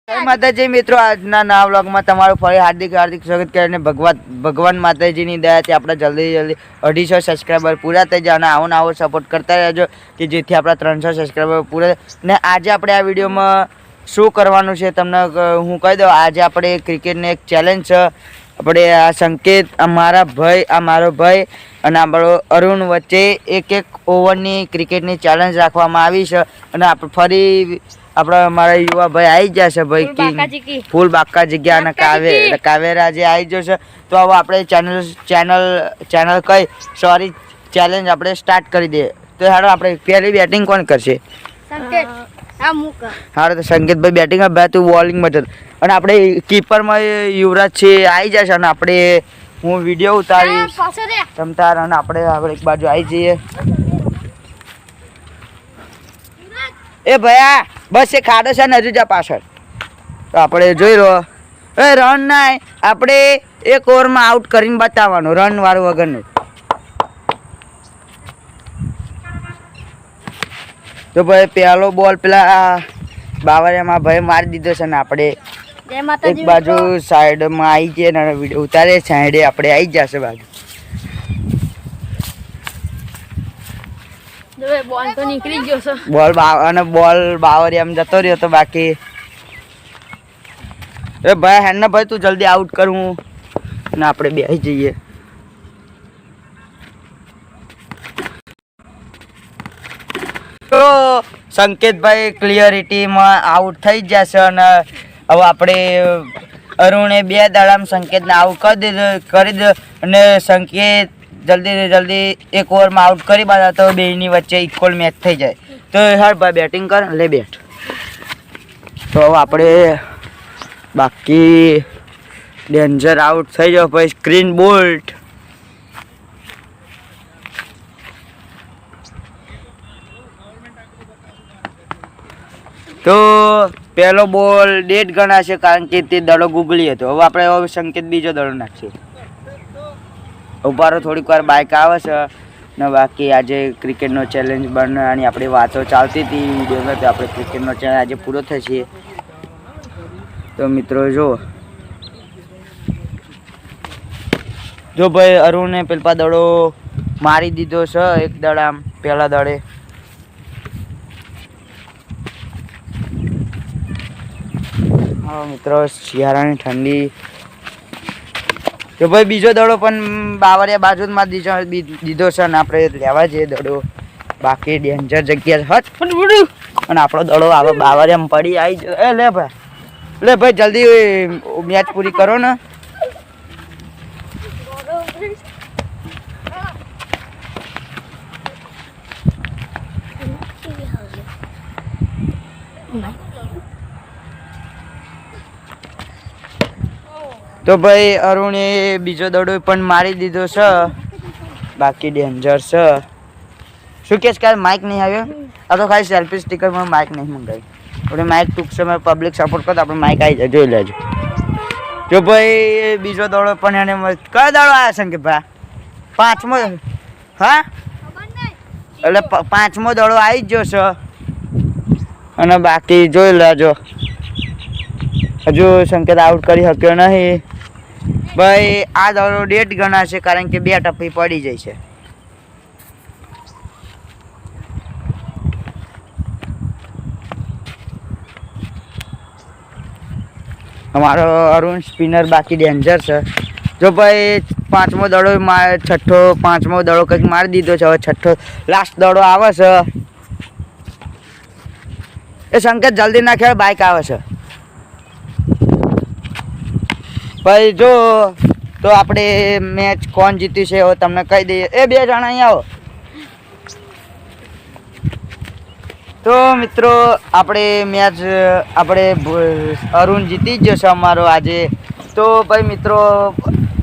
જય માતાજી મિત્રો, આજના નવા વ્લોગમાં તમારું ફરી હાર્દિક સ્વાગત કરીને ભગવાન માતાજીની દયાથી આપણે જલ્દી 250 સબસ્ક્રાઈબર પૂરા થઈ જાય અને આવો સપોર્ટ કરતા રહેજો કે જેથી આપણા 300 સબસ્ક્રાઈબર પૂરા. ને આજે આપણે આ વિડીયોમાં શું કરવાનું છે તમને હું કહી દઉં. આજે આપણે ક્રિકેટની એક ચેલેન્જ છે. આપણે આ સંકેત, મારો ભાઈ અને આપણો અરુણ વચ્ચે એક ઓવરની ક્રિકેટની ચેલેન્જ રાખવામાં આવી છે અને આપણે ફરી આપણા મારા યુવા ભાઈ આવી જશે ભાઈ ફૂલ બાકા જગ્યા અને કાવેરા જે આવી જશે. તો હવે આપણે ચેનલ કઈ ચેલેન્જ આપણે સ્ટાર્ટ કરી દઈએ. તો હાલો આપણે પહેલી બેટિંગ કોણ કરશે? હારો તો સંકેતભાઈ બેટિંગ ભાઈ તું બોલિંગમાં જતો અને આપણે કીપરમાં યુવરાજ છે આવી જશે અને આપણે હું વિડીયો ઉતારીશ તમતાર અને આપણે એક બાજુ આવી જઈએ. એ ભયા બસ એ ખાડો છે ને હજુ જા પાછળ. તો આપણે જોઈ લો એ રન ના આપણે એક ઓવરમાં આઉટ કરીને બતાવવાનું રન વાળું વગરનું. તો ભાઈ પહેલો બોલ પેલા બાવરિયામાં ભાઈ મારી દીધો છે ને આપણે એક બાજુ સાઈડમાં આવી જઈએ ને વિડીયો ઉતારે સાઈડે આપણે આવી જશે બાજુ. બોલ તો નીકળી ગયો છે. બોલ બાવરિયામાં જતો રહ્યો તો બાકી એ ભાઈ હેન્ના ભાઈ તું જલ્દી આઉટ કર હું ને આપણે બેસી જઈએ. તો સંકેતભાઈ ક્લિયરિટીમાં આઉટ થઈ જશે અને હવે આપણે અરુણે 2 દાડામાં સંકેતને આઉટ કરી દીધો અને સંકેત જલ્દી એક ઓવરમાં આઉટ કરી બાદ તો બેની વચ્ચે ઇક્વલ મેચ થઈ જાય. તો હાર ભાઈ બેટિંગ કર લે બેટ. તો હવે આપણે બાકી ડેન્જર આઉટ થઈ જાવ પછી સ્ક્રીન બોલ્ટ. તો પહેલો બોલ ડેડ ગણાશે કારણ કે તે દડો ગુગલી હતો. હવે આપણે સંકેત બીજો દડો નાખશે. ઉભારો થોડીક વાર બાઇક આવે છે ને બાકી આજે ક્રિકેટનો ચેલેન્જ બનાવવાની આપણી વાતો ચાલતી હતી વિડીયોમાં. તો આપણે ક્રિકેટનો ચેલેન્જ આજે પૂરો થશે. તો મિત્રો જો ભાઈ અરુણે પેલા દડો મારી દીધો છે એક દડા પહેલા દડે. હા મિત્રો શિયાળાની ઠંડી. તો ભાઈ બીજો દડો પણ બાવરિયા બાજુ માં દીધો છે ને આપણે લેવા જઈએ દડો. બાકી ડેન્જર જગ્યા હટ અને આપણો દડો આવે બાવરિયામાં પડી આવી જાય. લે ભાઈ જલ્દી મેચ પૂરી કરો ને. તો ભાઈ અરુણે બીજો દડો પણ મારી દીધો છે. બાકી ડેન્જર છે. શું કે કાલે માઇક નહીં આવ્યો? આ તો ખાલી સેલ્ફી સ્ટીકરમાં માઇક નહીં મંગાવી. આપણે માઇક ટૂંક સમય પબ્લિક સપોર્ટ કરતો આપણે માઇક આવી જાય જોઈ લેજો. જો ભાઈ બીજો દડો પણ એને કયો દડો આવ્યો સંકેતભાઈ? 5મો. હા એટલે 5મો દડો આવી જ ગયો છે અને બાકી જોઈ લેજો. હજુ સંકેત આઉટ કરી શક્યો નહીં. ભાઈ આ દડો ડેટ ગણાશે કારણ કે 2 ટપ્પી પડી જાય છે. અમારો અરુણ સ્પિનર બાકી ડેન્જર છે. જો ભાઈ 5મો દડો 5મો દડો કંઈક મારી દીધો છે. હવે 6થો લાસ્ટ દડો આવે છે. એ સંકેત જલ્દી ના ખેલ બાઇક આવે છે. ભાઈ જો તો આપણે મેચ કોણ જીત્યું છે હવે તમને કહી દઈએ. એ 2 જણા અહીં આવો. તો મિત્રો આપણે મેચ અરુણ જીતી જ જશે અમારો આજે. તો ભાઈ મિત્રો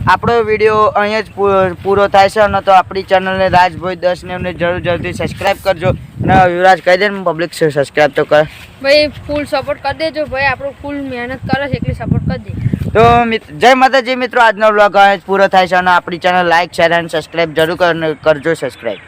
આપણો વિડીયો અહીંયા જ પૂરો થાય છે અને તો આપણી ચેનલને રાજભાઈ 10 ને એમને જલ્દી સબસ્ક્રાઈબ કરજો. ને યુવરાજ કહી દે ને પબ્લિક સબસ્ક્રાઈબ તો કર ભાઈ. ફૂલ સપોર્ટ કરી દેજો ભાઈ. આપણું ફૂલ મહેનત કરે છે એટલે સપોર્ટ કરી દે. તો જય માતાજી મિત્રો, આજનો વ્લોગ અહીંયા જ પૂરો થાય છે અને આપણી ચેનલ લાઈક શેર અને સબસ્ક્રાઈબ જરૂર કરજો. સબસ્ક્રાઈબ